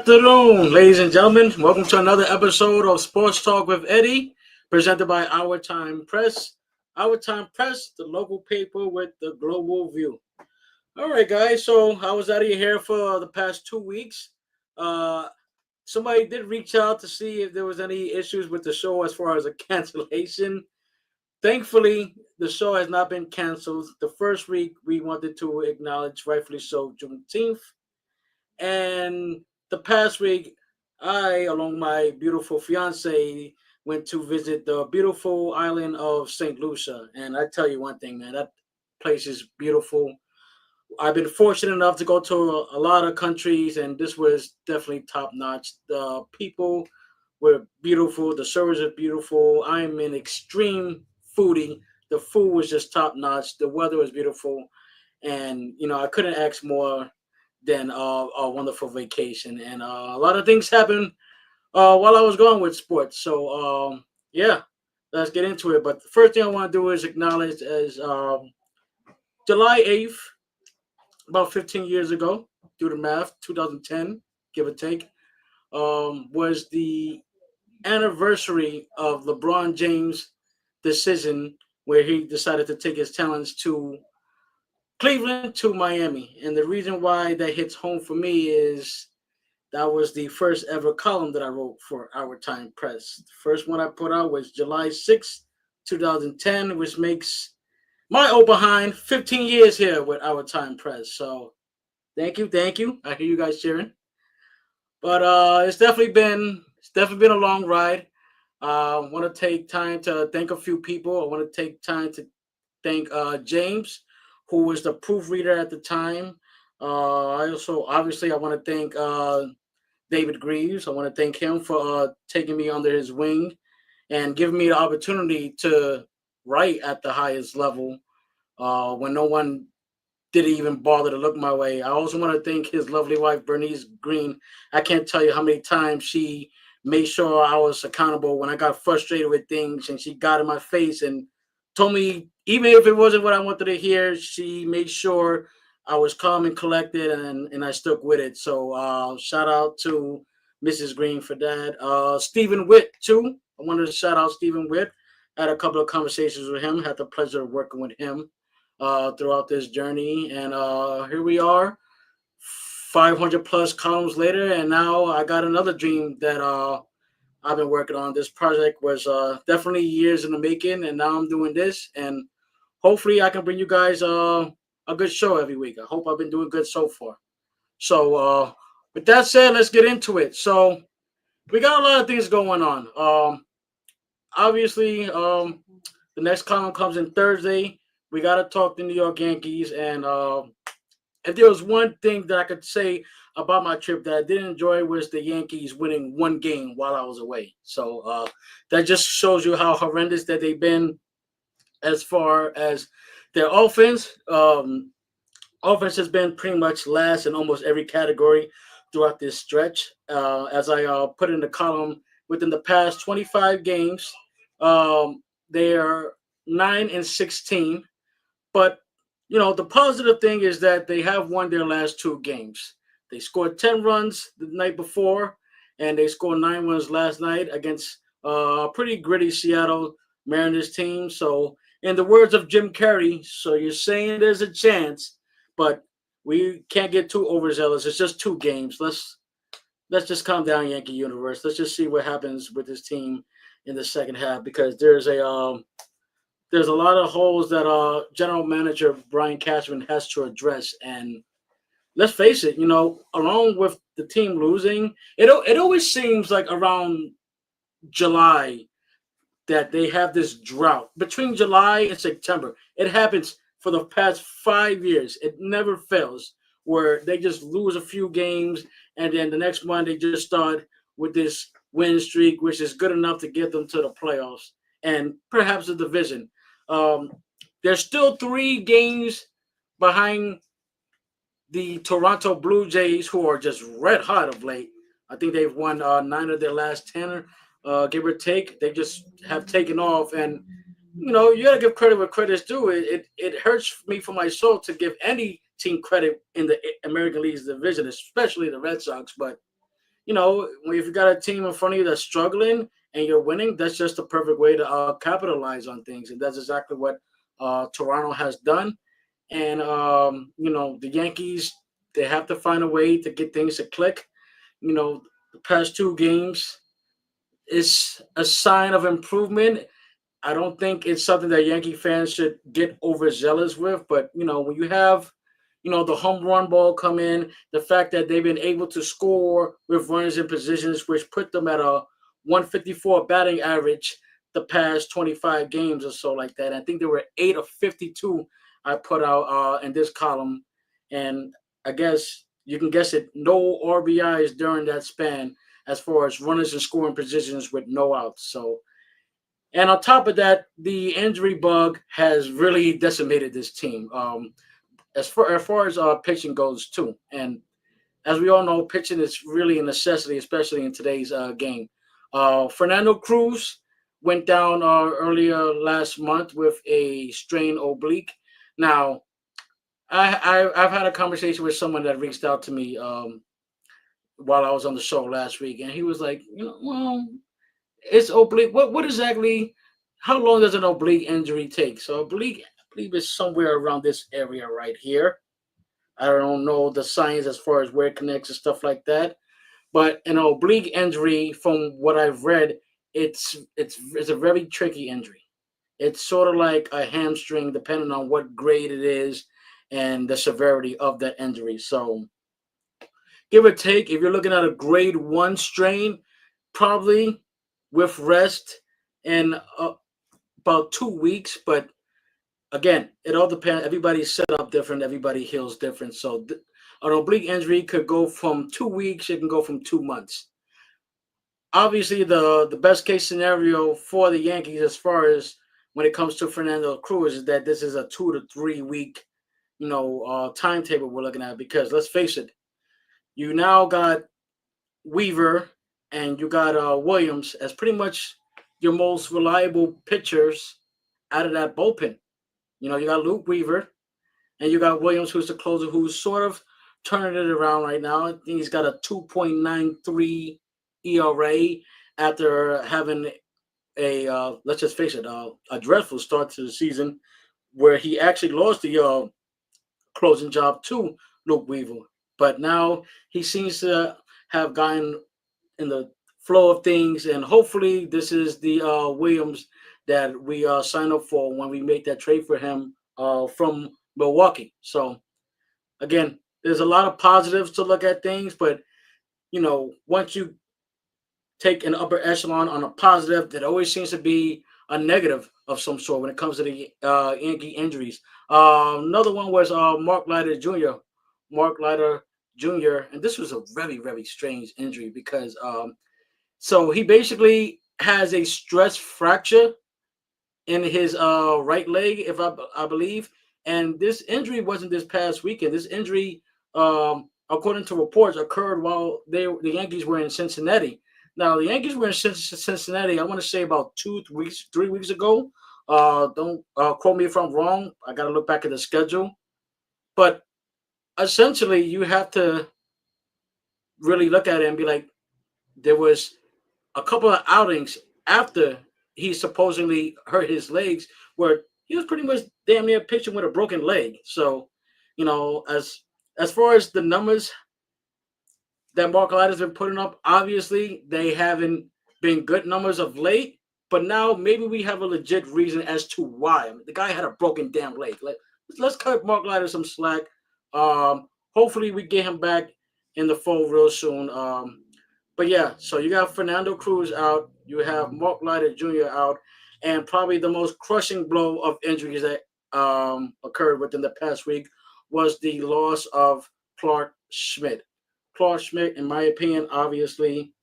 afternoon, ladies and gentlemen. Welcome to another episode of Sports Talk with Eddie, presented by Our Time Press. Our Time Press, the local paper with the global view. All right, guys. So I was out of here for the past 2 weeks. Uh, Somebody did reach out to see if there was any issues with the show as far as a cancellation. Thankfully, the show has not been canceled. The first week we wanted to acknowledge, rightfully so, Juneteenth. And the past week, I, along with my beautiful fiance, went to visit the beautiful island of St. Lucia. And I tell you one thing, man, that place is beautiful. I've been fortunate enough to go to a lot of countries, and this was definitely top notch. The people were beautiful, the service was beautiful. I'm an extreme foodie. The food was just top notch. The weather was beautiful, and I couldn't ask more than a wonderful vacation. And a lot of things happened while I was gone with sports. So yeah, let's get into it. But the first thing I want to do is acknowledge as July 8th, about 15 years ago, do the math, 2010, give or take, was the anniversary of LeBron James' decision where he decided to take his talents to Cleveland to Miami. And the reason why that hits home for me is that was the first ever column that I wrote for Our Time Press. The first one I put out was July 6th, 2010, which makes my old behind 15 years here with Our Time Press. So thank you, thank you. I hear you guys cheering. But it's definitely been a long ride. I want to take time to thank a few people. I want to take time to thank James, who was the proofreader at the time. I also obviously I want to thank David Greaves. I want to thank him for taking me under his wing and giving me the opportunity to write at the highest level when no one didn't even bother to look my way. I also want to thank his lovely wife, Bernice Green. I can't tell you how many times she made sure I was accountable when I got frustrated with things, and she got in my face and told me, even if it wasn't what I wanted to hear, she made sure I was calm and collected, and I stuck with it. So shout out to Mrs. Green for that. Stephen Witt, too. I wanted to shout out Stephen Witt. Had a couple of conversations with him, had the pleasure of working with him throughout this journey. And here we are, 500 plus columns later. And now I got another dream that I've been working on. This project was definitely years in the making. And now I'm doing this. And hopefully I can bring you guys a good show every week. I hope I've been doing good so far. So with that said, let's get into it. So we got a lot of things going on. Obviously, the next column comes in Thursday. We got to talk the New York Yankees. And if there was one thing that I could say about my trip that I did enjoy was the Yankees winning one game while I was away. So that just shows you how horrendous that they've been as far as their offense. Offense has been pretty much last in almost every category throughout this stretch. As I put in the column, within the past 25 games, they are 9-16. But the positive thing is that they have won their last two games. They scored 10 runs the night before, and they scored 9 runs last night against a pretty gritty Seattle Mariners team. So, in the words of Jim Carrey, so you're saying there's a chance, but we can't get too overzealous. It's just two games. Let's just calm down, Yankee universe. Let's just see what happens with this team in the second half, because there's a lot of holes that general manager Brian Cashman has to address. And let's face it, along with the team losing, it always seems like around July that they have this drought. Between July and September, it happens for the past 5 years. It never fails, where they just lose a few games, and then the next one they just start with this win streak, which is good enough to get them to the playoffs and perhaps the division. Um, they're still 3 games behind the Toronto Blue Jays, who are just red hot of late. I think they've won 9 of their last 10, give or take. They just have taken off, and you got to give credit where credit's due. It hurts me for my soul to give any team credit in the American League's division, especially the Red Sox. But if you got a team in front of you that's struggling and you're winning, that's just the perfect way to capitalize on things, and that's exactly what Toronto has done. And the Yankees, they have to find a way to get things to click. The past two games is a sign of improvement. I don't think it's something that Yankee fans should get overzealous with. But when you have, the home run ball come in, the fact that they've been able to score with runners in positions, which put them at a 154 batting average the past 25 games or so like that. I think there were 8 of 52 I put out in this column, and I guess you can guess it. No RBIs during that span, as far as runners in scoring positions with no outs. So, and on top of that, the injury bug has really decimated this team. As far as pitching goes too, and as we all know, pitching is really a necessity, especially in today's game. Fernando Cruz went down earlier last month with a strained oblique. Now, I've had a conversation with someone that reached out to me while I was on the show last week, and he was like, well, it's oblique. What exactly? How long does an oblique injury take? So oblique, I believe, is somewhere around this area right here. I don't know the science as far as where it connects and stuff like that. But an oblique injury, from what I've read, it's a very tricky injury. It's sort of like a hamstring, depending on what grade it is and the severity of that injury. So give or take, if you're looking at a grade one strain, probably with rest in about 2 weeks. But again, it all depends. Everybody's set up different. Everybody heals different. So an oblique injury could go from 2 weeks. It can go from 2 months. Obviously, the best case scenario for the Yankees, as far as when it comes to Fernando Cruz, is that this is a 2 to 3 week, timetable we're looking at. Because let's face it, you now got Weaver and you got Williams as pretty much your most reliable pitchers out of that bullpen. You got Luke Weaver and you got Williams, who's the closer, who's sort of turning it around right now. I think he's got a 2.93 ERA after having let's just face it, a dreadful start to the season where he actually lost the closing job to Luke Weaver. But now he seems to have gotten in the flow of things, and hopefully this is the Williams that we sign up for when we make that trade for him from Milwaukee. So again, there's a lot of positives to look at things, but once you take an upper echelon on a positive, there always seems to be a negative of some sort when it comes to the Yankee injuries. Another one was Mark Leiter Jr. Mark Leiter Jr. And this was a very, very strange injury because so he basically has a stress fracture in his right leg, if I believe. And this injury wasn't this past weekend. This injury, according to reports, occurred while the Yankees were in Cincinnati. Now the Yankees were in Cincinnati. I want to say about 2 weeks, 3 weeks ago. Don't quote me if I'm wrong. I got to look back at the schedule. But essentially, you have to really look at it and be like, there was a couple of outings after he supposedly hurt his legs where he was pretty much damn near pitching with a broken leg. So, as far as the numbers that Mark Light has been putting up, obviously they haven't been good numbers of late. But now maybe we have a legit reason as to why. I mean, the guy had a broken damn leg. Let's cut Mark Leiter some slack. Hopefully we get him back in the fold real soon. But yeah, so you got Fernando Cruz out, you have Mark Leiter Jr. out, and probably the most crushing blow of injuries that occurred within the past week was the loss of Clark Schmidt. Clark Schmidt, in my opinion, obviously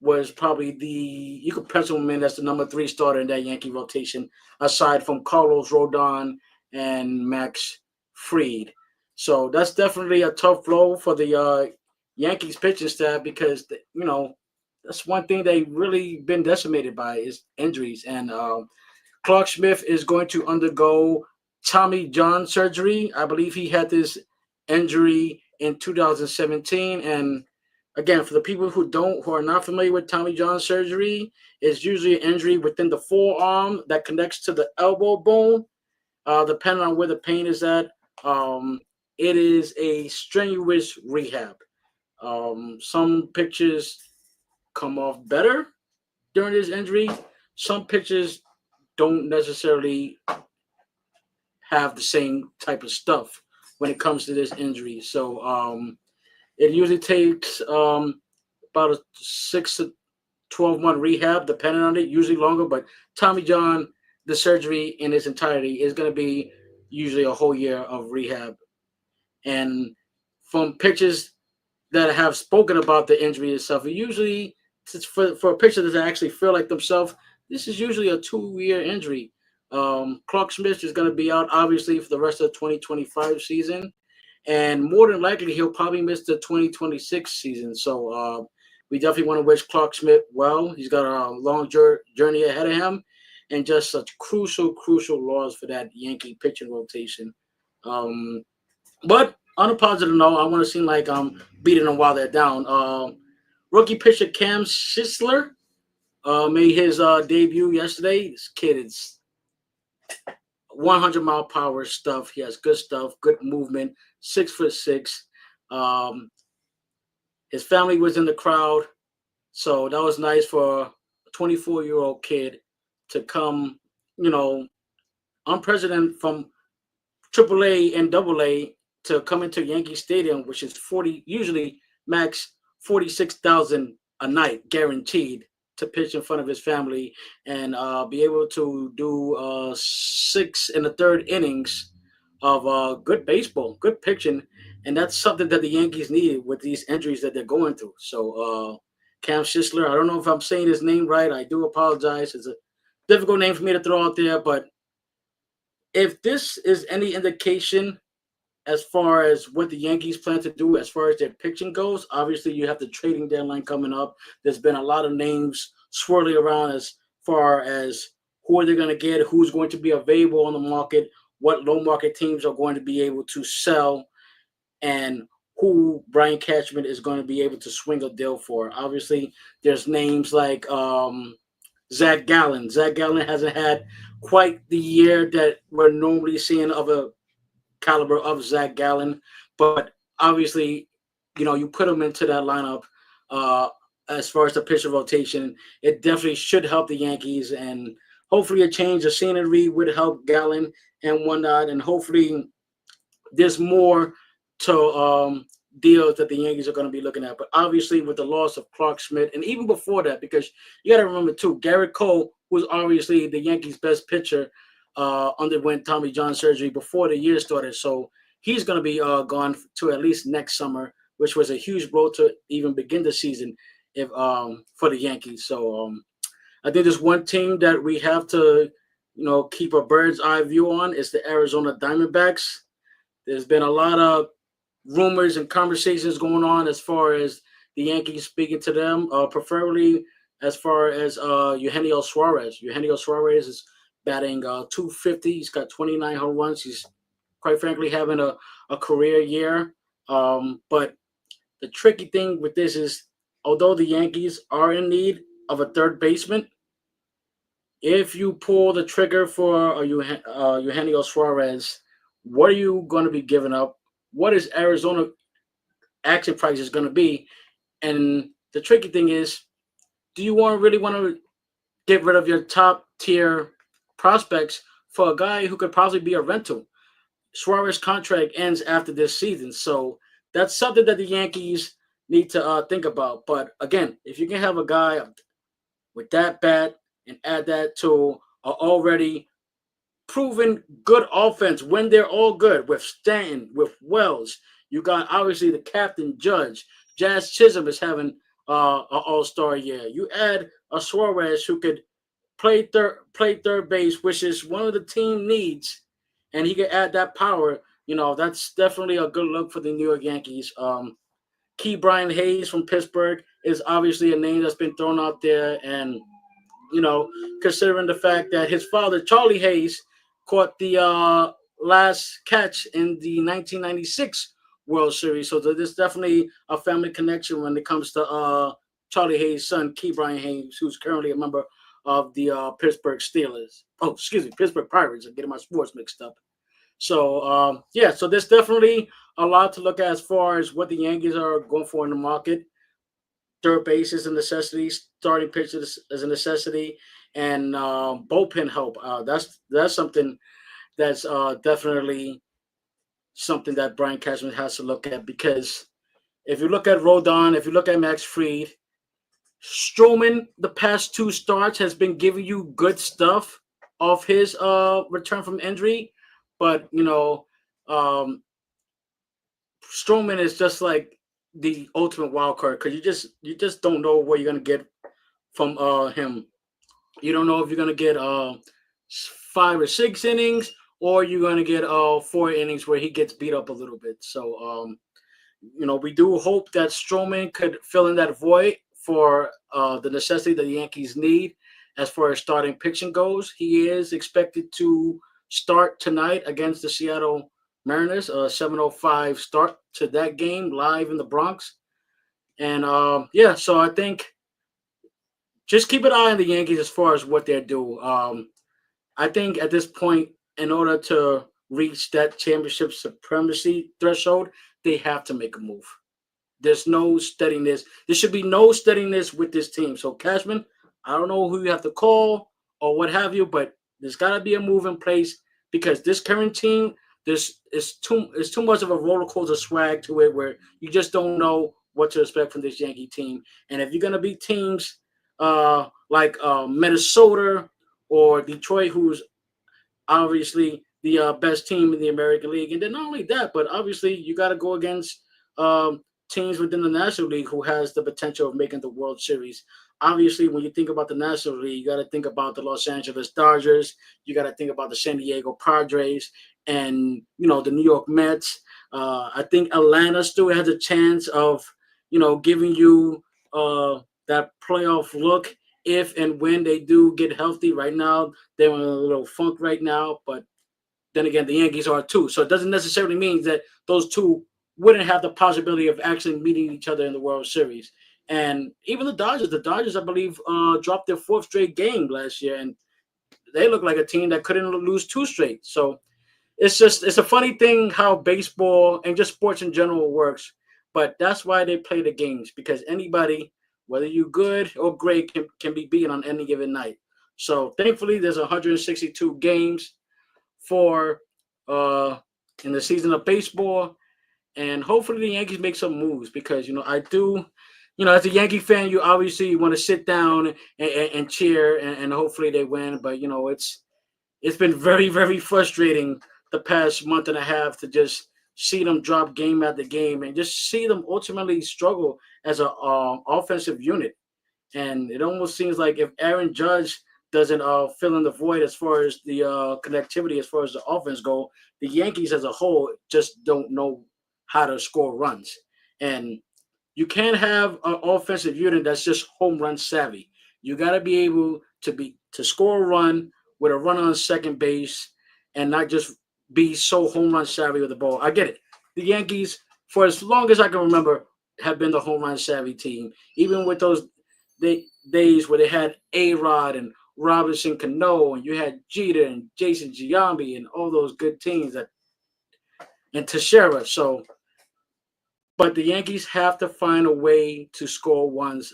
was probably you could pencil him in as the number 3 starter in that Yankee rotation, aside from Carlos Rodon and Max Fried. So that's definitely a tough blow for the Yankees pitching staff because that's one thing they really been decimated by is injuries. And Clark Smith is going to undergo Tommy John surgery. I believe he had this injury in 2017, and Again, for the people who are not familiar with Tommy John surgery, it's usually an injury within the forearm that connects to the elbow bone. Depending on where the pain is at, um, it is a strenuous rehab. Some pictures come off better during this injury. Some pictures don't necessarily have the same type of stuff when it comes to this injury. So it usually takes about a 6 to 12 month rehab, depending on it, usually longer. But Tommy John, the surgery in its entirety is going to be usually a whole year of rehab. And from pictures that have spoken about the injury itself, it usually for a pitcher that actually feel like themselves, this is usually a 2 year injury. Clark Smith is going to be out obviously for the rest of the 2025 season, and more than likely he'll probably miss the 2026 season. So we definitely want to wish Clark Smith well. He's got a long journey ahead of him, and just such crucial loss for that Yankee pitching rotation. Um, but on a positive note, I want to seem like I'm beating them while they're down. Rookie pitcher Cam Schisler made his debut yesterday. This kid is 100 mile per hour stuff. He has good stuff, good movement. 6'6". Um, his family was in the crowd, so that was nice for a 24-year-old kid to come, you know, unprecedented from AAA and AA to come into Yankee Stadium, which is 40, usually max 46,000 a night, guaranteed, to pitch in front of his family and be able to do 6 and a third innings of good baseball, good pitching, and that's something that the Yankees need with these injuries that they're going through. So Cam Schisler, I don't know if I'm saying his name right. I do apologize. It's a difficult name for me to throw out there, but if this is any indication as far as what the Yankees plan to do as far as their pitching goes, obviously you have the trading deadline coming up. There's been a lot of names swirling around as far as who are they going to get, who's going to be available on the market, what low market teams are going to be able to sell, and who Brian Cashman is going to be able to swing a deal for. Obviously, there's names like Zach Gallen. Zach Gallen hasn't had quite the year that we're normally seeing of a caliber of Zach Gallen, but obviously, you put him into that lineup. Uh, as far as the pitcher rotation, it definitely should help the Yankees, and hopefully, a change of scenery would help Gallen and whatnot, and hopefully, there's more to deals that the Yankees are going to be looking at. But obviously, with the loss of Clark Smith, and even before that, because you got to remember too, Garrett Cole, who's obviously the Yankees' best pitcher, underwent Tommy John surgery before the year started. So he's going to be gone to at least next summer, which was a huge blow to even begin the season if for the Yankees. So I think there's one team that we have to, keep a bird's eye view on is the Arizona Diamondbacks. There's been a lot of rumors and conversations going on as far as the Yankees speaking to them, preferably as far as Eugenio Suarez. Eugenio Suarez is batting 250. He's got 29 home runs. He's quite frankly having a career year. But the tricky thing with this is, although the Yankees are in need of a third baseman, if you pull the trigger for Eugenio Suarez, what are you going to be giving up? What is Arizona action price is going to be? And the tricky thing is, do you really want to get rid of your top tier prospects for a guy who could possibly be a rental? Suarez contract ends after this season, so that's something that the Yankees need to think about. But again, if you can have a guy with that bat and add that to an already proven good offense when they're all good with Stanton, with Wells. You got obviously the captain Judge. Jazz Chisholm is having an all-star year. You add a Suarez who could play third base, which is one of the team needs, and he can add that power. That's definitely a good look for the New York Yankees. Key Brian Hayes from Pittsburgh is obviously a name that's been thrown out there, and considering the fact that his father, Charlie Hayes, caught the last catch in the 1996 World Series. So there's definitely a family connection when it comes to Charlie Hayes' son, Key Brian Hayes, who's currently a member of the Pittsburgh Steelers. Oh, excuse me, Pittsburgh Pirates. I'm getting my sports mixed up. So yeah, so there's definitely a lot to look at as far as what the Yankees are going for in the market. Third base is a necessity. Starting pitcher is a necessity, and bullpen help. That's something that's definitely something that Brian Cashman has to look at because if you look at Rodon, if you look at Max Fried, Stroman, the past two starts has been giving you good stuff off his return from injury, but um, Stroman is just like the ultimate wild card because you just don't know what you're gonna get from him. You don't know if you're gonna get 5 or 6 innings or you're gonna get 4 innings where he gets beat up a little bit. So we do hope that Stroman could fill in that void for the necessity that the Yankees need as far as starting pitching goes. He is expected to start tonight against the Seattle Mariners, a 7:05 start to that game live in the Bronx. And yeah, so I think just keep an eye on the Yankees as far as what they do. I think at this point, in order to reach that championship supremacy threshold, they have to make a move. There's no steadiness. There should be no steadiness with this team. So Cashman, I don't know who you have to call or what have you, but there's got to be a move in place because this current team, this is too much of a roller coaster swag to it, where you just don't know what to expect from this Yankee team. And if you're gonna beat teams like Minnesota or Detroit, who's obviously the best team in the American League. And then not only that, but obviously you got to go against teams within the National League who has the potential of making the World Series. Obviously, when you think about the National League, you got to think about the Los Angeles Dodgers. You got to think about the San Diego Padres and, the New York Mets. I think Atlanta still has a chance of, giving you that playoff look if and when they do get healthy. Right now, they're in a little funk right now, but then again, the Yankees are too. So it doesn't necessarily mean that those two wouldn't have the possibility of actually meeting each other in the World Series. And even the Dodgers, I believe, dropped their fourth straight game last year, and they look like a team that couldn't lose two straight. So it's a funny thing how baseball and just sports in general works. But that's why they play the games because anybody, whether you good or great, can be beaten on any given night. So thankfully, there's 162 games for uh in the season of baseball, and hopefully the Yankees make some moves because I do. As a Yankee fan, you obviously want to sit down and cheer and hopefully they win. But it's been very, very frustrating the past month and a half to just see them drop game after game and just see them ultimately struggle as a offensive unit. And it almost seems like if Aaron Judge doesn't fill in the void as far as the connectivity, as far as the offense go, the Yankees as a whole just don't know how to score runs. And you can't have an offensive unit that's just home run savvy. You got to be able to score a run with a run on second base and not just be so home run savvy with the ball. I get it. The Yankees, for as long as I can remember, have been the home run savvy team. Even with those days where they had A Rod and Robinson Cano, and you had Jeter and Jason Giambi and all those good teams and Teixeira. So, but the Yankees have to find a way to score ones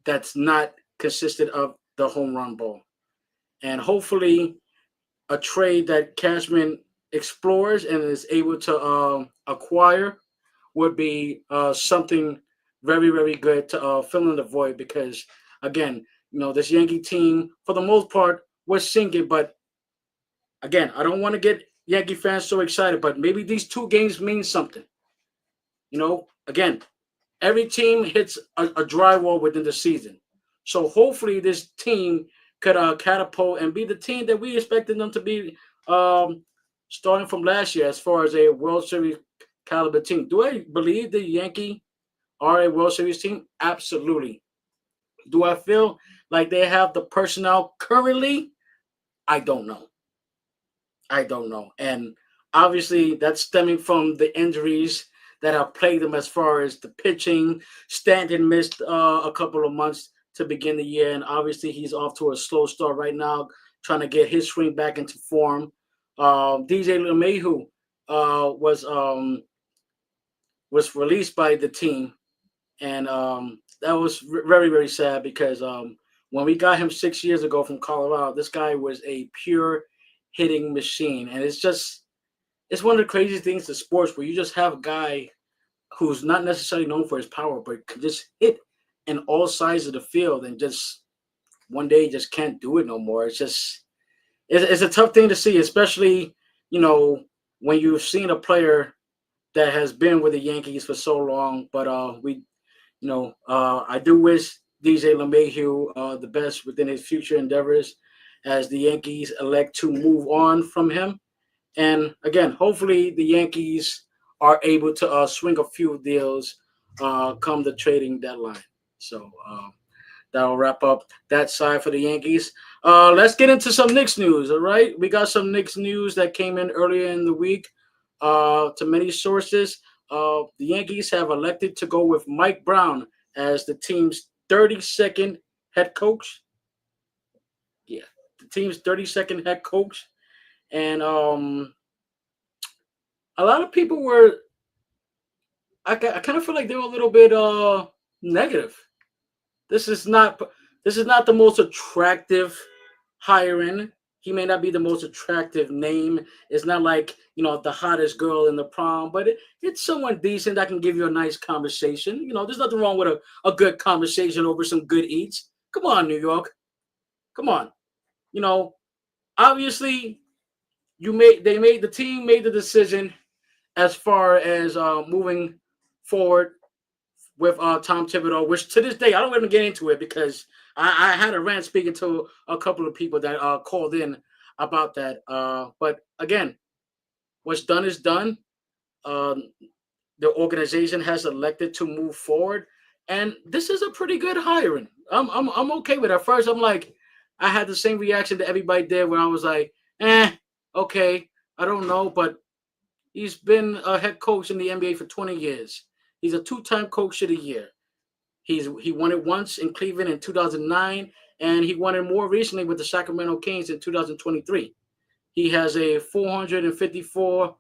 that's not consisted of the home run ball. And hopefully, a trade that Cashman explores and is able to acquire would be something very, very good to fill in the void because, again, this Yankee team, for the most part, was sinking. But again, I don't want to get Yankee fans so excited, but maybe these two games mean something. Again, every team hits a drywall within the season. So hopefully this team could catapult and be the team that we expected them to be starting from last year as far as a World Series caliber team. Do I believe the Yankee are a World Series team? Absolutely. Do I feel like they have the personnel currently? I don't know. I don't know. And Obviously, that's stemming from the injuries that have plagued him as far as the pitching. Stanton missed a couple of months to begin the year, and obviously he's off to a slow start right now, trying to get his swing back into form. DJ LeMahieu was released by the team, and that was very very sad because when we got him 6 years ago from Colorado, this guy was a pure hitting machine, and it's one of the crazy things to sports where you just have a guy who's not necessarily known for his power, but can just hit in all sides of the field, and just one day just can't do it no more. It's a tough thing to see, especially you know when you've seen a player that has been with the Yankees for so long. But I do wish DJ LeMahieu the best within his future endeavors as the Yankees elect to move on from him. And again, hopefully the Yankees are able to swing a few deals come the trading deadline. So that'll wrap up that side for the Yankees. Let's get into some Knicks news. All right, we got some Knicks news that came in earlier in the week. To many sources, the Yankees have elected to go with Mike Brown as the team's 32nd head coach. Yeah, the team's 32nd head coach, and a lot of people were. I kind of feel like they were a little bit negative. This is not this is not the most attractive hiring. He may not be the most attractive name. It's not like the hottest girl in the prom, but it's someone decent that can give you a nice conversation. There's nothing wrong with a good conversation over some good eats. Come on, New York. Come on. You know, Obviously the team made the decision as far as moving forward with Tom Thibodeau, which to this day I don't even get into it because I had a rant speaking to a couple of people that called in about that. But again, what's done is done. Um, the organization has elected to move forward, and this is a pretty good hiring. I'm okay with it. At first, I'm like, I had the same reaction that everybody did, where I was like, okay, I don't know, but he's been a head coach in the NBA for 20 years. He's a two-time coach of the year. He won it once in Cleveland in 2009, and he won it more recently with the Sacramento Kings in 2023. He has a 454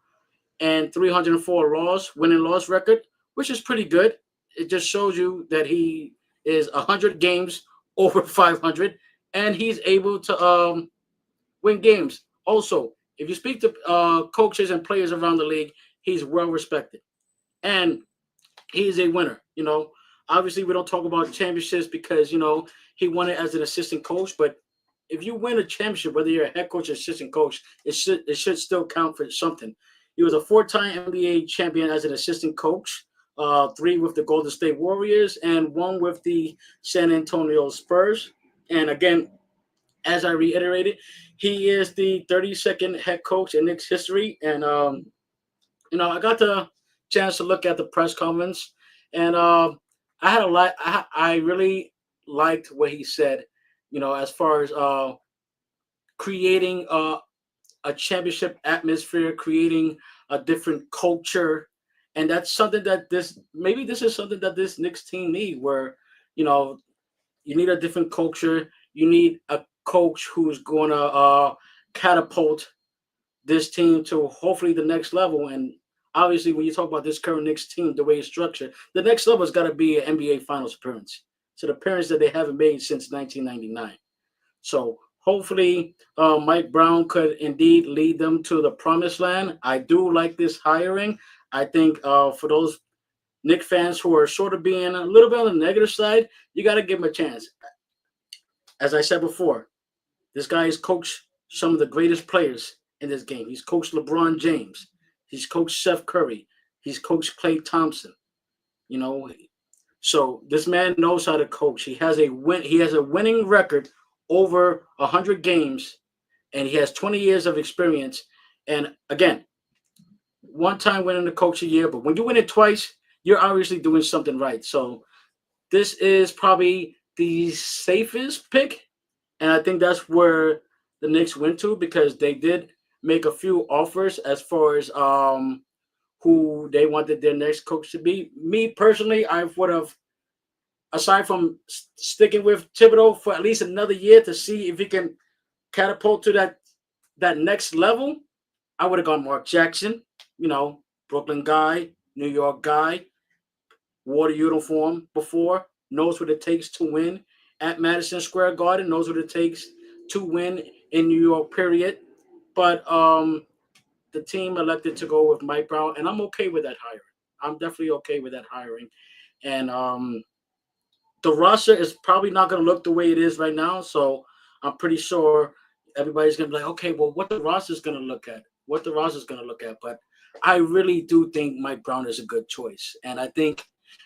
and 304 winning loss record, which is pretty good. It just shows you that he is 100 games over 500, and he's able to win games. Also, if you speak to coaches and players around the league, he's well respected, and he's a winner. Obviously we don't talk about championships because he won it as an assistant coach, but if you win a championship, whether you're a head coach or assistant coach, it should still count for something. He was a four-time NBA champion as an assistant coach, three with the Golden State Warriors and one with the San Antonio Spurs. And again, as I reiterated, he is the 32nd head coach in Knicks history. And I got the chance to look at the press conference, and I had a lot. I really liked what he said. As far as creating a championship atmosphere, creating a different culture, and that's something that this is something that this Knicks team need. Where you know you need a different culture. You need a coach who's going to catapult this team to hopefully the next level. And obviously, when you talk about this current Knicks team, the way it's structured, the next level has got to be an NBA Finals appearance. So the appearance that they haven't made since 1999. So hopefully, Mike Brown could indeed lead them to the promised land. I do like this hiring. I think for those Knicks fans who are sort of being a little bit on the negative side, you got to give him a chance. As I said before, this guy has coached some of the greatest players in this game. He's coached LeBron James. He's coached Steph Curry. He's coached Klay Thompson. You know, so this man knows how to coach. He has a winning record over 100 games, and he has 20 years of experience. And again, one time winning the coach a year, but when you win it twice, you're obviously doing something right. So this is probably the safest pick, and I think that's where the Knicks went to because they did make a few offers as far as who they wanted their next coach to be. Me personally, I would have, aside from sticking with Thibodeau for at least another year to see if he can catapult to that next level, I would have gone Mark Jackson. You know, Brooklyn guy, New York guy, wore the uniform before, knows what it takes to win at Madison Square Garden, knows what it takes to win in New York. Period. But the team elected to go with Mike Brown, and I'm okay with that hiring. I'm definitely okay with that hiring, and the roster is probably not going to look the way it is right now. So I'm pretty sure everybody's going to be like, okay, well, what the roster is going to look at, what the roster is going to look at. But I really do think Mike Brown is a good choice, and I think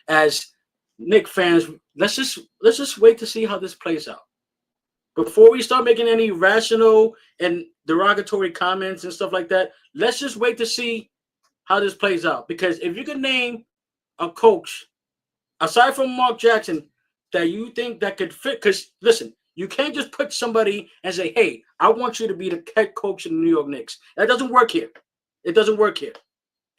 as Nick fans, let's just wait to see how this plays out before we start making any rational and derogatory comments and stuff like that. Let's just wait to see how this plays out, because if you can name a coach aside from Mark Jackson that you think that could fit, because listen, you can't just put somebody and say, "Hey, I want you to be the head coach of the New York Knicks." That doesn't work here. It doesn't work here,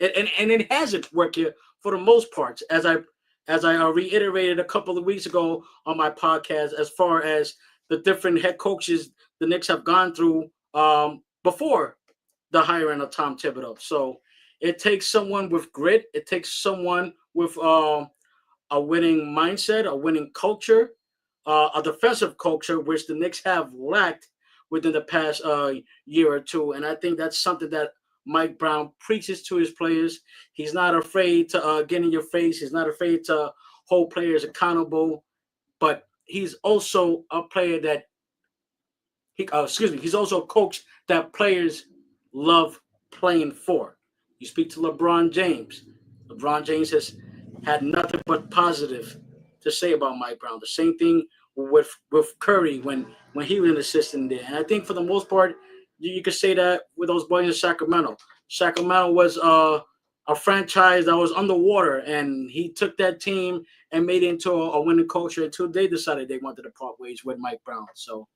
and it hasn't worked here for the most part, as I reiterated a couple of weeks ago on my podcast, as far as the different head coaches the Knicks have gone through before the hiring of Tom Thibodeau. So it takes someone with grit. It takes someone with a winning mindset, a winning culture, a defensive culture, which the Knicks have lacked within the past year or two. And I think that's something that Mike Brown preaches to his players. He's not afraid to get in your face. He's not afraid to hold players accountable. But he's also a player that he's also a coach that players love playing for. You speak to LeBron James. LeBron James has had nothing but positive to say about Mike Brown. The same thing with Curry when he was an assistant there. And I think for the most part, you could say that with those boys in Sacramento. Sacramento was a franchise that was underwater, and he took that team and made it into a winning culture until they decided they wanted to part ways with Mike Brown. So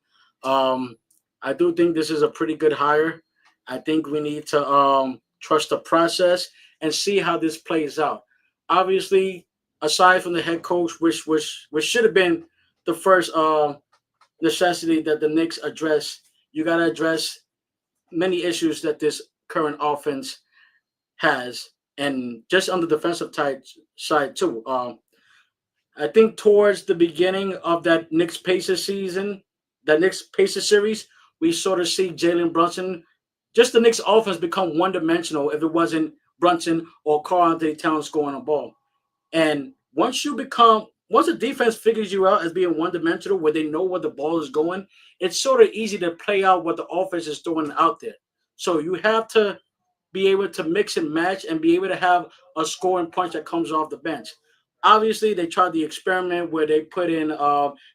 um, I do think this is a pretty good hire. I think we need to trust the process and see how this plays out. Obviously, aside from the head coach, which should have been the first necessity that the Knicks address, you got to address many issues that this current offense has, and just on the defensive side too. I think towards the beginning of that Knicks Pacers season, that Knicks Pacers series, we sort of see Jalen Brunson, just the Knicks offense become one dimensional if it wasn't Brunson or Karl Anthony Towns scoring a ball. And once the defense figures you out as being one dimensional, where they know where the ball is going, it's sort of easy to play out what the offense is throwing out there. So you have to be able to mix and match and be able to have a scoring punch that comes off the bench. Obviously, they tried the experiment where they put in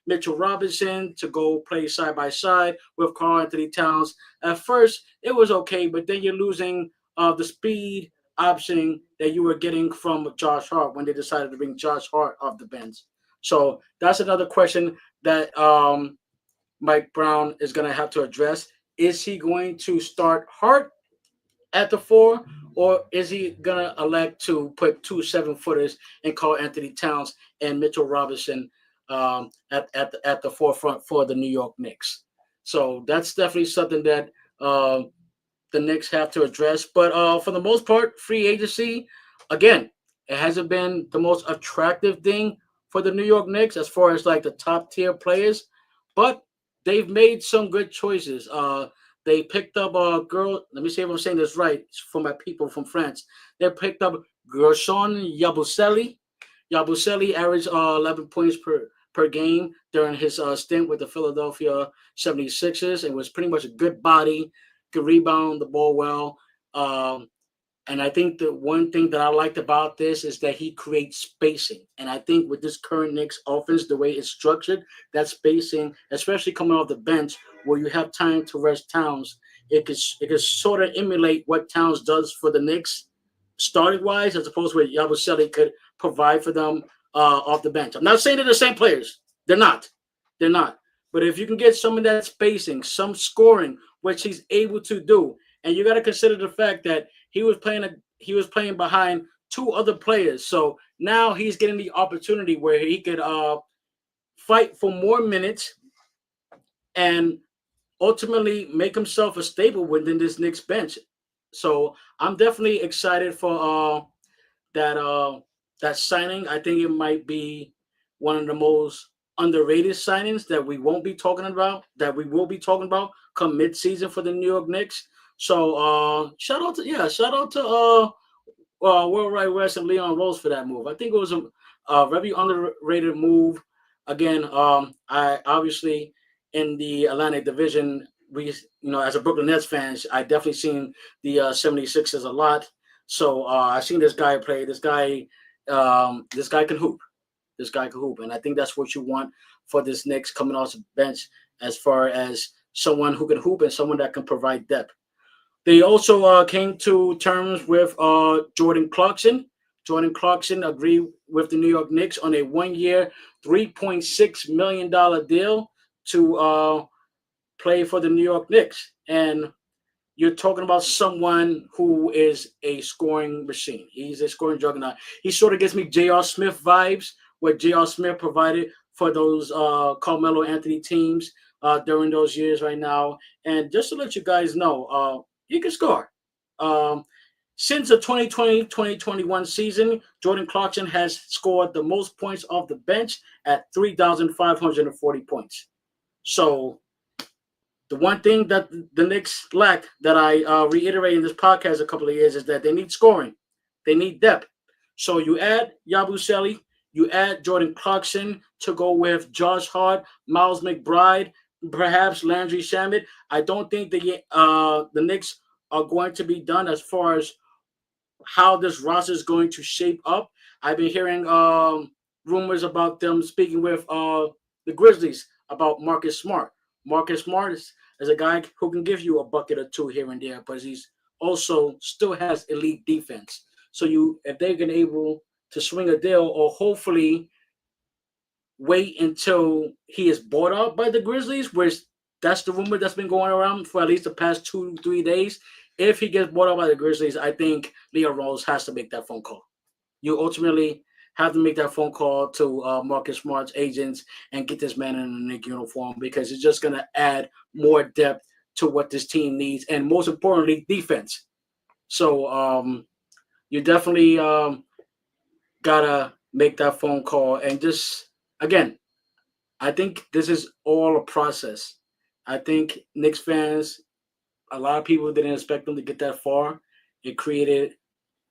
Mitchell Robinson to go play side by side with Karl Anthony Towns. At first, it was okay, but then you're losing the speed option that you were getting from Josh Hart when they decided to bring Josh Hart off the bench. So that's another question that Mike Brown is going to have to address. Is he going to start Hart at the four, or is he gonna elect to put two 7-footers and call Anthony Towns and Mitchell Robinson at the forefront for the New York Knicks? So that's definitely something that the Knicks have to address. But for the most part, free agency, again, it hasn't been the most attractive thing for the New York Knicks as far as like the top tier players, but they've made some good choices. They picked up a girl. Let me see if I'm saying this right for my people from France. They picked up Gershon Yabusele. Yabusele averaged 11 points per game during his stint with the Philadelphia 76ers and was pretty much a good body, could rebound the ball well. And I think the one thing that I liked about this is that he creates spacing. And I think with this current Knicks offense, the way it's structured, that spacing, especially coming off the bench, where you have time to rest Towns, it could sort of emulate what Towns does for the Knicks starting wise, as opposed to what Yabusele could provide for them off the bench. I'm not saying they're the same players. They're not. They're not. But if you can get some of that spacing, some scoring, which he's able to do, and you got to consider the fact that he was playing behind two other players. So now he's getting the opportunity where he could fight for more minutes and ultimately make himself a staple within this Knicks bench. So I'm definitely excited for that that signing. I think it might be one of the most underrated signings that we won't be talking about, that we will be talking about come mid-season for the New York Knicks. So shout out to World Wide West and Leon Rose for that move. I think it was a very underrated move. Again, I obviously in the Atlantic Division, as a Brooklyn Nets fans, I definitely seen the 76ers a lot. So I seen this guy play. This guy can hoop. This guy can hoop, and I think that's what you want for this Knicks coming off the bench, as far as someone who can hoop and someone that can provide depth. They also came to terms with Jordan Clarkson. Jordan Clarkson agreed with the New York Knicks on a 1 year, $3.6 million deal to play for the New York Knicks. And you're talking about someone who is a scoring machine. He's a scoring juggernaut. He sort of gives me J.R. Smith vibes, what J.R. Smith provided for those Carmelo Anthony teams during those years right now. And just to let you guys know, he can score. Um, since the 2020-2021 season, Jordan Clarkson has scored the most points off the bench at 3,540 points. So the one thing that the Knicks lack, that I reiterate in this podcast a couple of years, is that they need scoring. They need depth. So you add Yabusele, you add Jordan Clarkson to go with Josh Hart, Miles McBride, perhaps Landry Shamet. I don't think the Knicks are going to be done as far as how this roster is going to shape up. I've been hearing rumors about them speaking with the Grizzlies about Marcus Smart. Marcus Smart is a guy who can give you a bucket or two here and there, but he's also still has elite defense. So if they're gonna able to swing a deal, or hopefully wait until he is bought out by the Grizzlies, which that's the rumor that's been going around for at least the past 2-3 days. If he gets bought out by the Grizzlies, I think Leo Rose has to make that phone call. You ultimately have to make that phone call to Marcus Smart's agents and get this man in a Knick uniform, because it's just going to add more depth to what this team needs, and most importantly, defense. So you definitely gotta make that phone call, and just again, I think this is all a process. I think Knicks fans, a lot of people didn't expect them to get that far. It created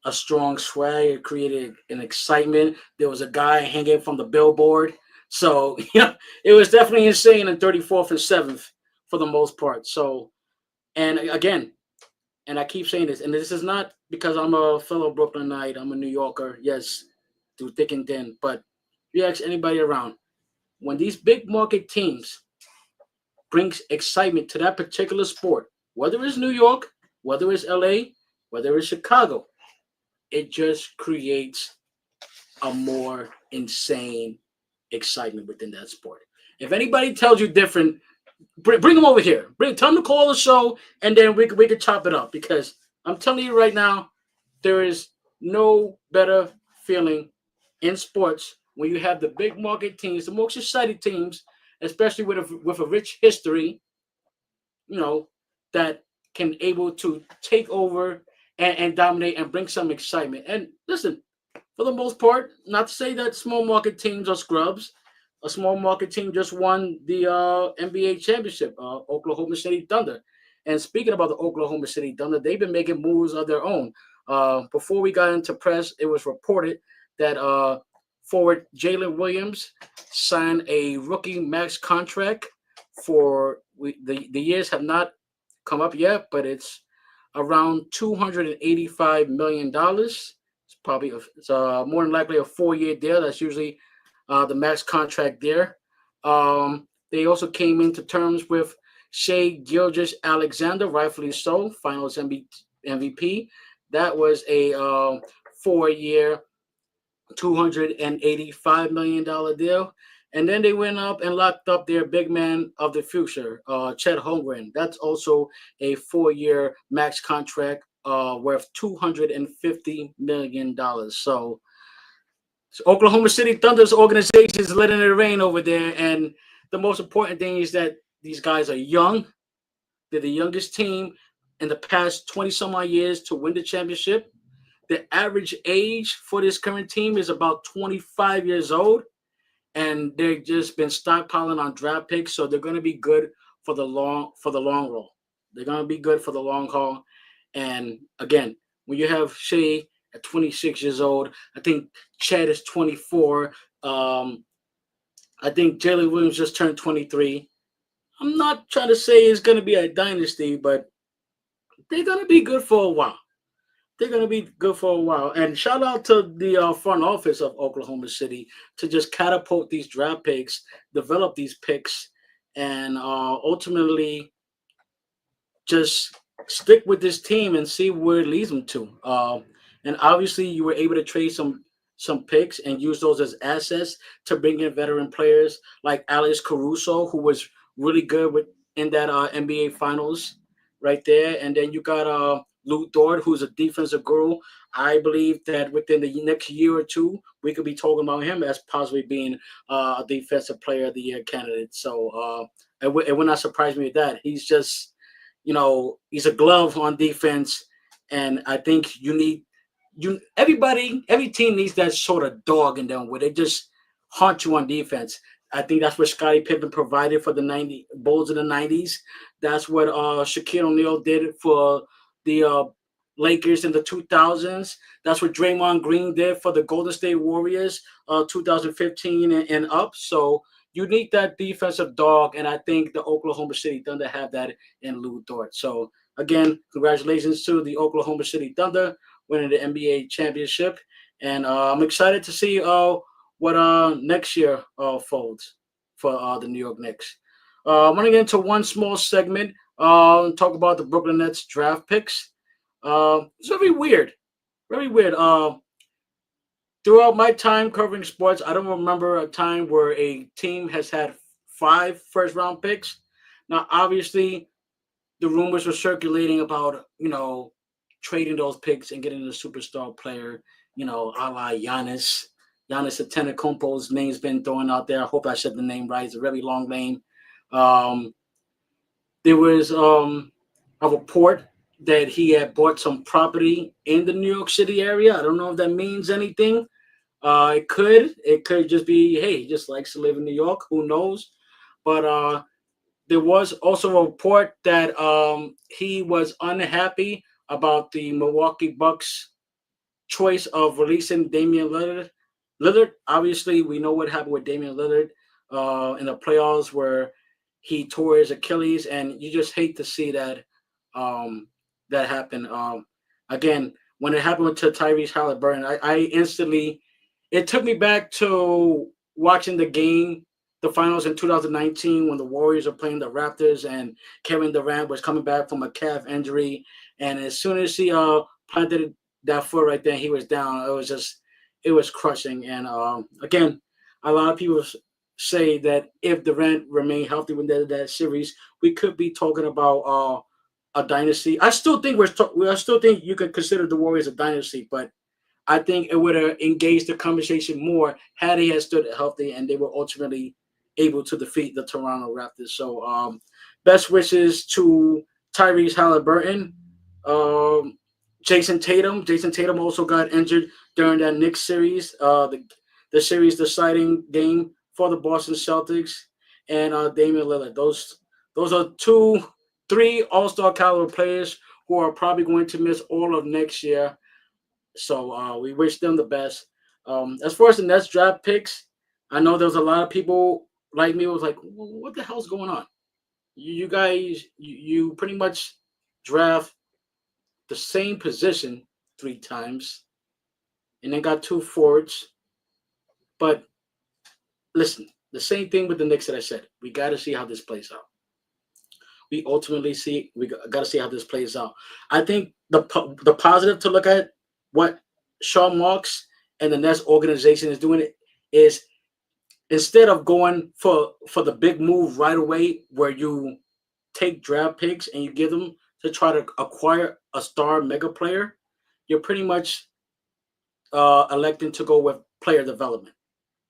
a strong sway. It created an excitement. There was a guy hanging from the billboard. So, yeah, it was definitely insane in 34th and 7th for the most part. So, and again, and I keep saying this, and this is not because I'm a fellow Brooklynite, I'm a New Yorker, yes, through thick and thin, but if you ask anybody around, when these big market teams brings excitement to that particular sport, whether it's New York, whether it's LA, whether it's Chicago, it just creates a more insane excitement within that sport. If anybody tells you different, bring them over here. Tell them to call the show, and then we could chop it up. Because I'm telling you right now, there is no better feeling in sports when you have the big market teams, the most excited teams, especially with a rich history, you know, that can able to take over and dominate and bring some excitement. And listen, for the most part, not to say that small market teams are scrubs. A small market team just won the NBA championship, Oklahoma City Thunder. And speaking about the Oklahoma City Thunder, they've been making moves of their own. Before we got into press, it was reported that forward Jalen Williams signed a rookie max contract for the years have not come up yet, but it's around $285 million. It's more than likely a 4 year deal. That's usually the max contract there. They also came into terms with Shea Gilgeous Alexander, rightfully so, Finals MVP. That was a 4 year, $285 million deal. And then they went up and locked up their big man of the future, Chet Holmgren. That's also a 4-year max contract worth $250 million. So Oklahoma City Thunder's organization is letting it rain over there. And the most important thing is that these guys are young. They're the youngest team in the past 20 some odd years to win the championship. The average age for this current team is about 25 years old, and they've just been stockpiling on draft picks, so they're going to be good for the long haul. They're going to be good for the long haul. And again, when you have Shea at 26 years old, I think Chad is 24. I think Jalen Williams just turned 23. I'm not trying to say it's going to be a dynasty, but they're going to be good for a while. They're going to be good for a while. And shout out to the front office of Oklahoma City to just catapult these draft picks, develop these picks, and ultimately just stick with this team and see where it leads them to. And obviously, you were able to trade some picks and use those as assets to bring in veteran players like Alex Caruso, who was really good with in that NBA Finals right there. And then you got Lou Dort, who's a defensive guru. I believe that within the next year or two, we could be talking about him as possibly being a defensive player of the year candidate. So it would not surprise me with that. He's just, he's a glove on defense, and I think every team needs that sort of dog in them where they just haunt you on defense. I think that's what Scottie Pippen provided for the '90 Bulls in the '90s. That's what Shaquille O'Neal did for the Lakers in the 2000s. That's what Draymond Green did for the Golden State Warriors, 2015 and up. So you need that defensive dog, and I think the Oklahoma City Thunder have that in Lou Dort. So again, congratulations to the Oklahoma City Thunder winning the NBA championship, and I'm excited to see what next year folds for the New York Knicks. I'm going to get into one small segment, talk about the Brooklyn Nets draft picks. It's very weird, very weird. Throughout my time covering sports, I don't remember a time where a team has had 5 first round picks. Now, obviously, the rumors were circulating about, trading those picks and getting a superstar player, a la Giannis. Giannis Antetokounmpo's name's been thrown out there. I hope I said the name right. It's a very long name. Um, there was a report that he had bought some property in the New York City area. I don't know if that means anything. It could just be, hey, he just likes to live in New York. Who knows? But there was also a report that he was unhappy about the Milwaukee Bucks choice of releasing Damian Lillard. Obviously, we know what happened with Damian Lillard in the playoffs where he tore his Achilles, and you just hate to see that happen. Again, when it happened to Tyrese Halliburton, I instantly it took me back to watching the finals in 2019 when the Warriors were playing the Raptors and Kevin Durant was coming back from a calf injury, and as soon as he planted that foot right there, he was down. It was crushing. And again, a lot of people say that if Durant remained healthy within that series, we could be talking about a dynasty. I still think you could consider the Warriors a dynasty, but I think it would have engaged the conversation more had he had stood healthy and they were ultimately able to defeat the Toronto Raptors. So, best wishes to Tyrese Halliburton. Um, Jason Tatum. Jason Tatum also got injured during that Knicks series, the series deciding game for the Boston Celtics, and Damian Lillard. Those are three All Star caliber players who are probably going to miss all of next year, so we wish them the best. As far as the Nets draft picks, I know there was a lot of people like me who was like, "What the hell's going on? You guys, you pretty much draft the same position 3 times, and then got 2 forwards." But listen, the same thing with the Knicks that I said. We got to see how this plays out. We got to see how this plays out. I think the positive to look at what Sean Marks and the Nets organization is doing is instead of going for the big move right away, where you take draft picks and you give them to try to acquire a star mega player, you're pretty much electing to go with player development.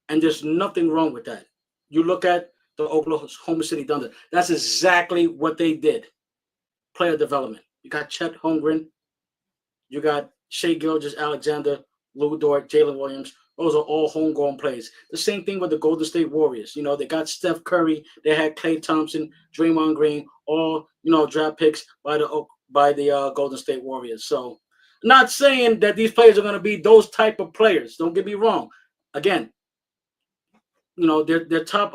And there's nothing wrong with that. You look at the Oklahoma City Thunder. That's exactly what they did. Player development. You got Chet Holmgren, you got Shea Gilgis Alexander, Lou Dort, Jalen Williams. Those are all homegrown plays. The same thing with the Golden State Warriors. You know, they got Steph Curry, they had Klay Thompson, Draymond Green, all draft picks by the Golden State Warriors. So, not saying that these players are going to be those type of players. Don't get me wrong. Again, their top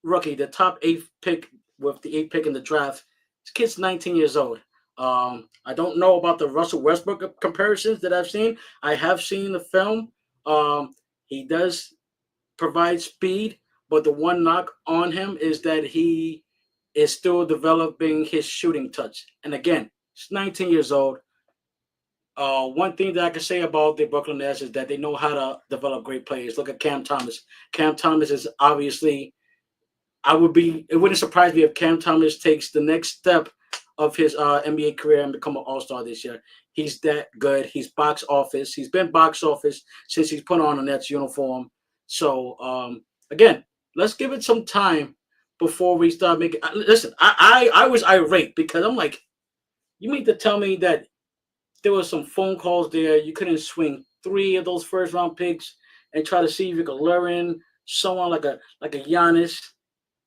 rookie, the top eighth pick with the eighth pick in the draft. This kid's 19 years old. I don't know about the Russell Westbrook comparisons that I've seen. I have seen the film. He does provide speed, but the one knock on him is that he is still developing his shooting touch. And again, he's 19 years old. One thing that I can say about the Brooklyn Nets is that they know how to develop great players. Look at Cam Thomas. Cam Thomas is obviously, it wouldn't surprise me if Cam Thomas takes the next step of his NBA career and become an All-Star this year. He's that good. He's box office. He's been box office since he's put on a Nets uniform. So again, let's give it some time before we start making. Listen, I was irate because I'm like, you mean to tell me that there was some phone calls there. You couldn't swing three of those first round picks and try to see if you could lure in someone like a Giannis.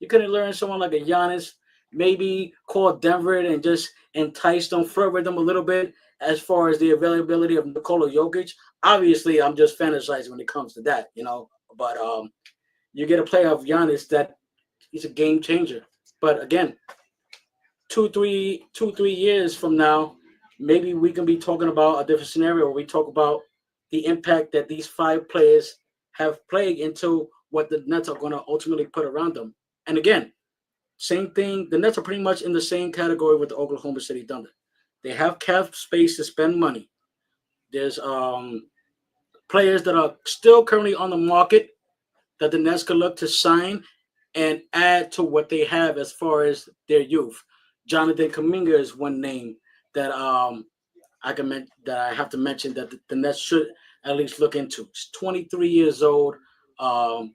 You couldn't lure in someone like a Giannis. Maybe call Denver and just entice them, flirt with them a little bit as far as the availability of Nikola Jokic. Obviously, I'm just fantasizing when it comes to that. But you get a player of Giannis that he's a game changer. But again, 2, 3 years from now, maybe we can be talking about a different scenario where we talk about the impact that these five players have played into what the Nets are going to ultimately put around them. And again, same thing. The Nets are pretty much in the same category with the Oklahoma City Thunder. They have cap space to spend money. There's players that are still currently on the market that the Nets could look to sign and add to what they have as far as their youth. Jonathan Kuminga is one name that that I have to mention that the Nets should at least look into. He's 23 years old.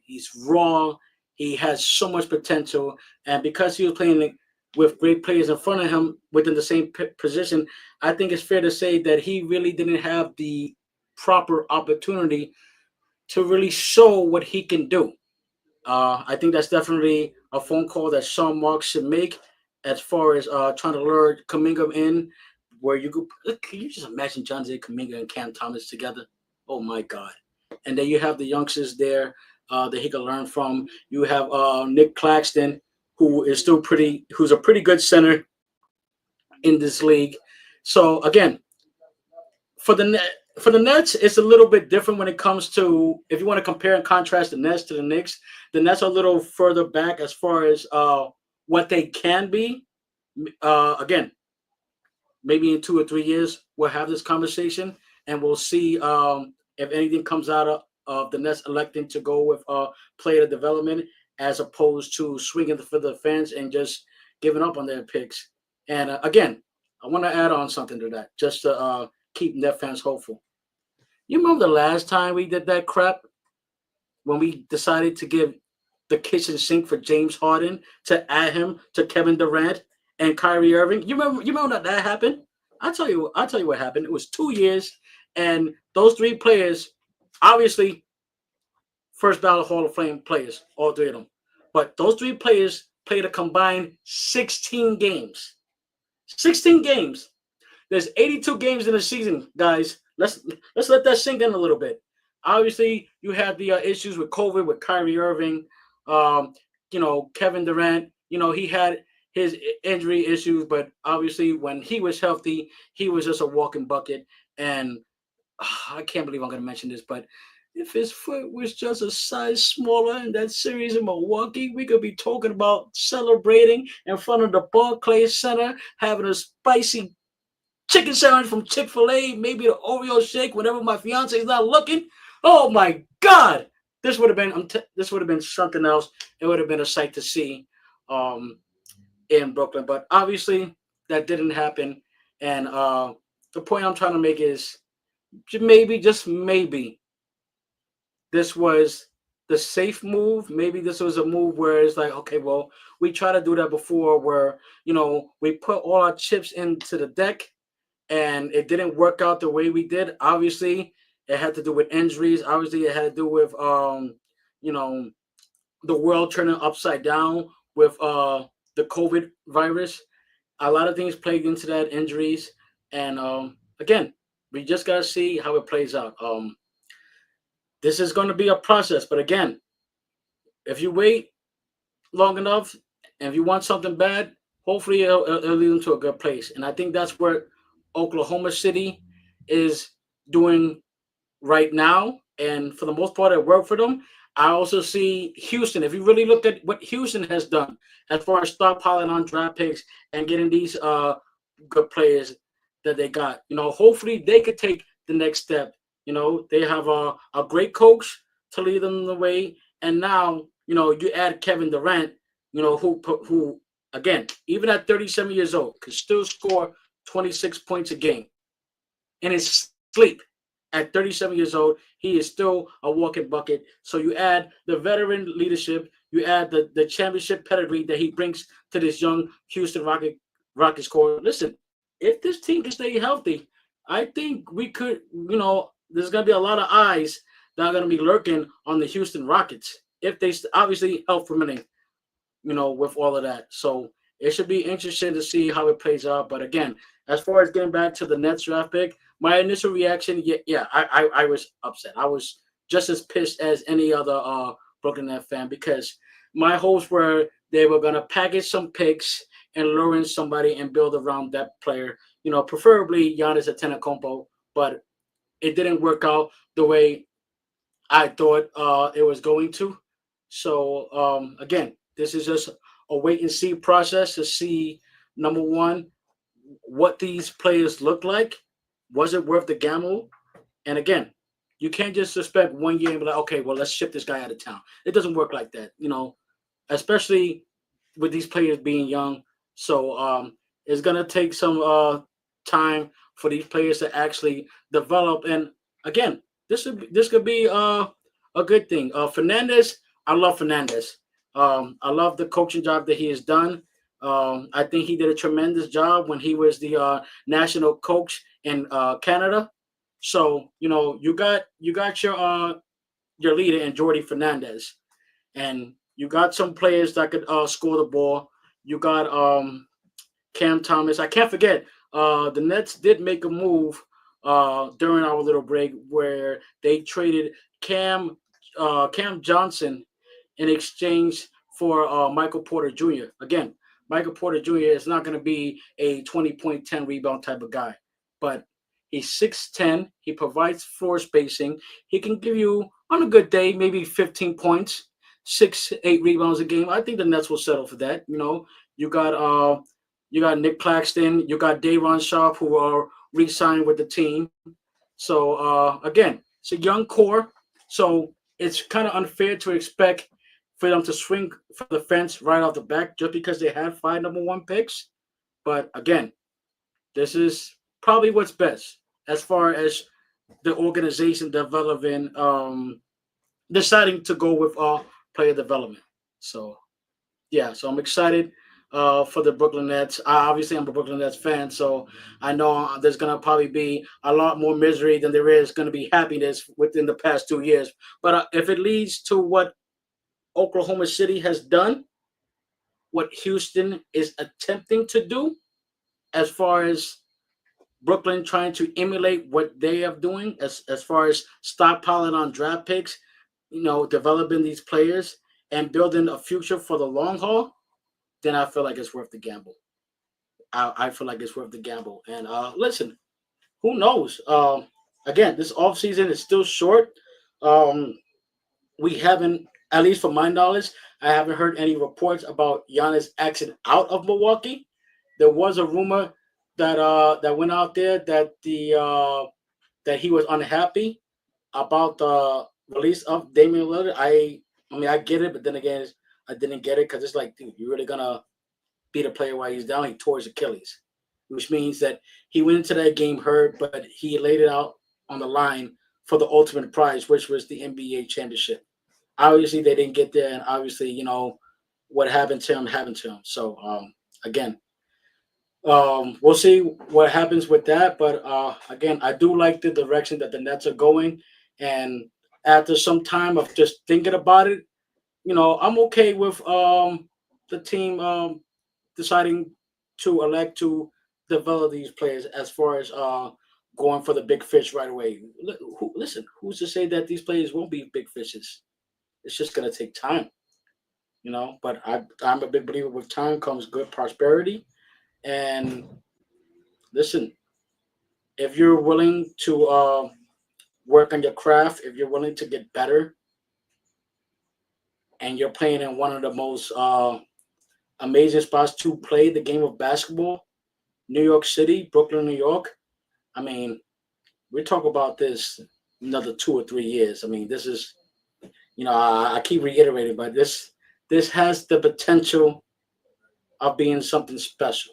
He's raw. He has so much potential, and because he was playing with great players in front of him within the same position, I think it's fair to say that he really didn't have the proper opportunity to really show what he can do. I think that's definitely a phone call that Sean Marks should make as far as trying to lure Kaminga in, where you could. Can you just imagine John Zay Kaminga and Cam Thomas together? Oh my God! And then you have the youngsters there that he can learn from. You have Nick Claxton, who's a pretty good center in this league. So again, for the net for the Nets, it's a little bit different when it comes to if you want to compare and contrast the Nets to the Knicks. The Nets are a little further back as far as what they can be. Again, maybe in 2 or 3 years we'll have this conversation and we'll see if anything comes out of the Nets electing to go with player development as opposed to swinging for the fence and just giving up on their picks. And again, I want to add on something to that just to keep net fans hopeful. You remember the last time we did that crap when we decided to give the kitchen sink for James Harden to add him to Kevin Durant and Kyrie Irving? You remember that happened? I'll tell you what happened. It was 2 years, and those three players, obviously, first ballot Hall of Fame players, all three of them. But those three players played a combined 16 games. 16 games. There's 82 games in a season, guys. Let's let that sink in a little bit. Obviously, you had the issues with COVID with Kyrie Irving. Kevin Durant. He had his injury issues, but obviously, when he was healthy, he was just a walking bucket. And I can't believe I'm going to mention this, but if his foot was just a size smaller in that series in Milwaukee, we could be talking about celebrating in front of the Barclays Center, having a spicy chicken sandwich from Chick-fil-A, maybe the Oreo shake whenever my fiance is not looking. Oh my God. this would have been something else. It would have been a sight to see um, in Brooklyn, but obviously that didn't happen. And the point I'm trying to make is maybe, just maybe, this was the safe move. Maybe this was a move where it's like, okay, well, we tried to do that before, where we put all our chips into the deck, and it didn't work out the way we did. Obviously, it had to do with injuries. Obviously, it had to do with you know, the world turning upside down with the COVID virus. A lot of things played into that, injuries, and again, we just gotta see how it plays out. This is going to be a process, but again, if you wait long enough, and if you want something bad, hopefully it'll lead them to a good place. And I think that's where Oklahoma City is doing right now, and for the most part, it worked for them. I also see Houston. If you really look at what Houston has done as far as stockpiling on draft picks and getting these good players that they got, hopefully they could take the next step. They have a great coach to lead them the way, and now you add Kevin Durant, who again, even at 37 years old, can still score 26 points a game in his sleep. At 37 years old, he is still a walking bucket. So you add the veteran leadership, you add the championship pedigree that he brings to this young Houston Rockets core. Listen, if this team can stay healthy, I think we could, there's going to be a lot of eyes that are going to be lurking on the Houston Rockets if they obviously health permitting, with all of that. So it should be interesting to see how it plays out. But again, as far as getting back to the Nets draft pick, my initial reaction, yeah, I was upset. I was just as pissed as any other Brooklyn Nets fan, because my hopes were they were gonna package some picks and lure in somebody and build around that player. Preferably Giannis Antetokounmpo, but it didn't work out the way I thought it was going to. So again, this is just a wait and see process to see, number one, what these players look like. Was it worth the gamble? And again, you can't just suspect 1 year and be like, okay, well, let's ship this guy out of town. It doesn't work like that, especially with these players being young. So it's gonna take some time for these players to actually develop. And again, this could be a good thing. Fernandez, I love Fernandez. I love the coaching job that he has done. I think he did a tremendous job when he was the national coach in Canada. So you got your leader in Jordy Fernandez, and you got some players that could score the ball. You got Cam Thomas. I can't forget. The Nets did make a move during our little break where they traded Cam Johnson in exchange for Michael Porter Jr. Again, Michael Porter Jr. is not going to be a 20 point, 10 rebound type of guy, but he's 6'10". He provides floor spacing. He can give you, on a good day, maybe 15 points, 6, 8 rebounds a game. I think the Nets will settle for that. You got you got Nick Claxton, you got Dayron Sharp, who are re-signed with the team. So again, it's a young core. So it's kind of unfair to expect for them to swing for the fence right off the back just because they had 5 number 1 picks. But again, this is probably what's best as far as the organization developing, deciding to go with player development. So yeah, so I'm excited for the Brooklyn Nets. Obviously, I'm a Brooklyn Nets fan, so I know there's gonna probably be a lot more misery than there is gonna be happiness within the past 2 years. But if it leads to what Oklahoma City has done, what Houston is attempting to do, as far as Brooklyn trying to emulate what they are doing, as far as stockpiling on draft picks, developing these players and building a future for the long haul, then I feel like it's worth the gamble. I feel like it's worth the gamble. And listen, who knows? Again, this offseason is still short. Um, we haven't, at least from my knowledge, I haven't heard any reports about Giannis acting out of Milwaukee. There was a rumor that went out there that that he was unhappy about release of Damian Lillard, I mean I get it, but then again, I didn't get it because it's like, dude, you really gonna beat a player while he's down? He tore his Achilles, which means that he went into that game hurt, but he laid it out on the line for the ultimate prize, which was the NBA championship. Obviously, they didn't get there, and obviously, what happened to him. So, again, we'll see what happens with that. But again, I do like the direction that the Nets are going, and after some time of just thinking about it, I'm okay with the team deciding to elect to develop these players as far as going for the big fish right away. Listen, who's to say that these players won't be big fishes? It's just gonna take time. But I'm a big believer. With time comes good prosperity. And listen, if you're willing to work on your craft, if you're willing to get better, and you're playing in one of the most amazing spots to play the game of basketball, New York City, Brooklyn, New York. I mean, we talk about this another 2 or 3 years. I mean, this is, I keep reiterating, but this has the potential of being something special.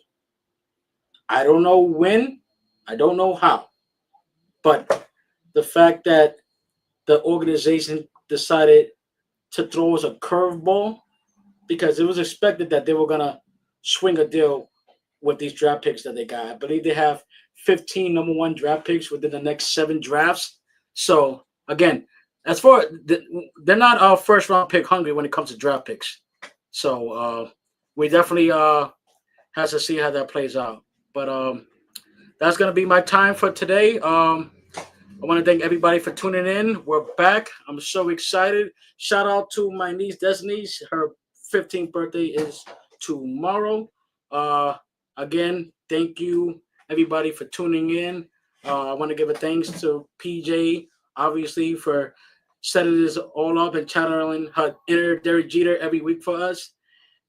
I don't know when, I don't know how, but the fact that the organization decided to throw us a curveball, because it was expected that they were gonna swing a deal with these draft picks that they got. I believe they have 15 number one draft picks within the next 7 drafts. So again, as far they're not our first round pick hungry when it comes to draft picks. So we definitely has to see how that plays out. But that's gonna be my time for today. I want to thank everybody for tuning in. We're back. I'm so excited. Shout out to my niece Destiny. Her 15th birthday is tomorrow. Uh, Again, thank you everybody for tuning in. I want to give a thanks to PJ, obviously, for setting this all up and channeling her inner Derek Jeter every week for us.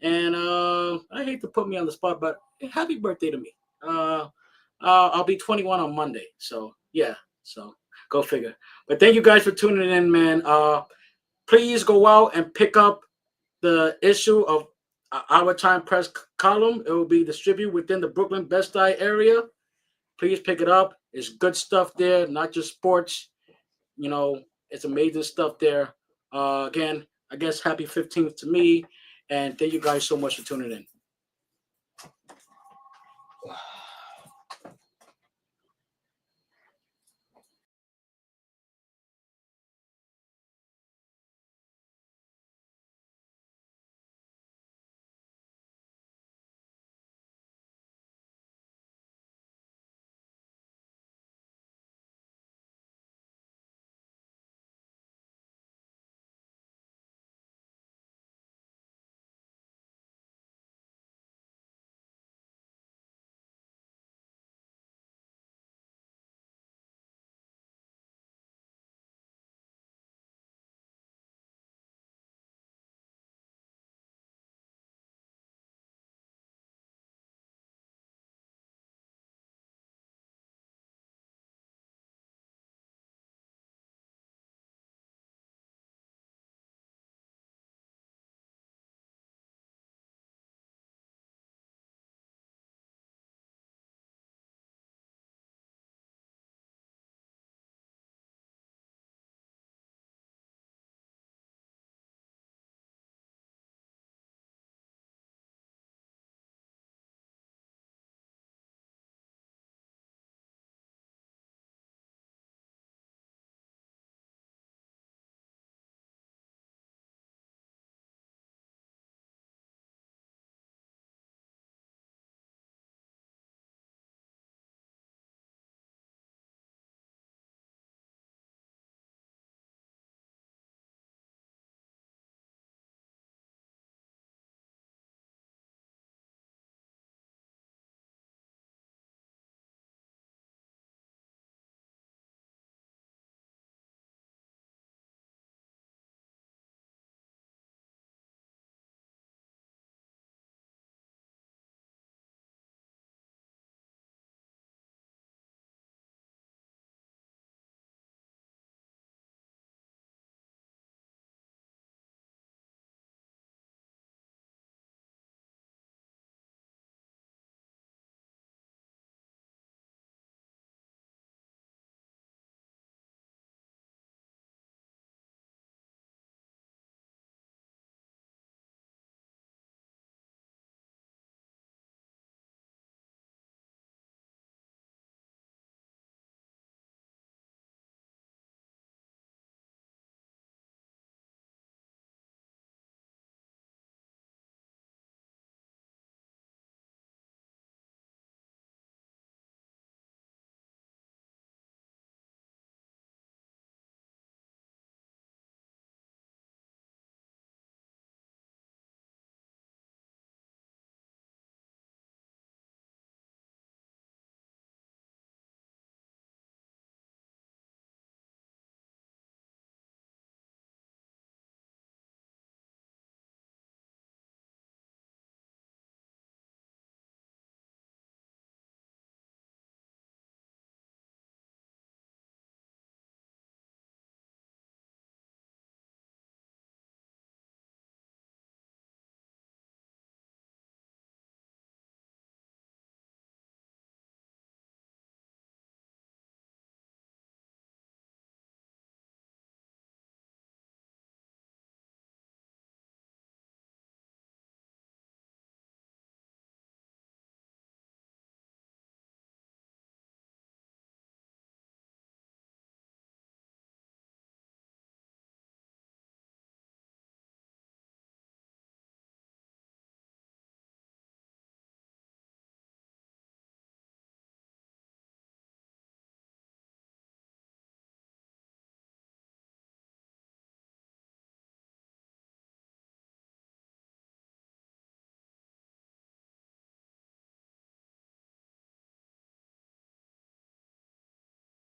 And I hate to put me on the spot, but happy birthday to me. I'll be 21 on Monday. So, yeah. So, go figure. But thank you guys for tuning in, man. Please go out and pick up the issue of Our Time Press column. It will be distributed within the Brooklyn Best Eye area. Please pick it up. It's good stuff there, not just sports. It's amazing stuff there. Again, I guess happy 15th to me. And thank you guys so much for tuning in.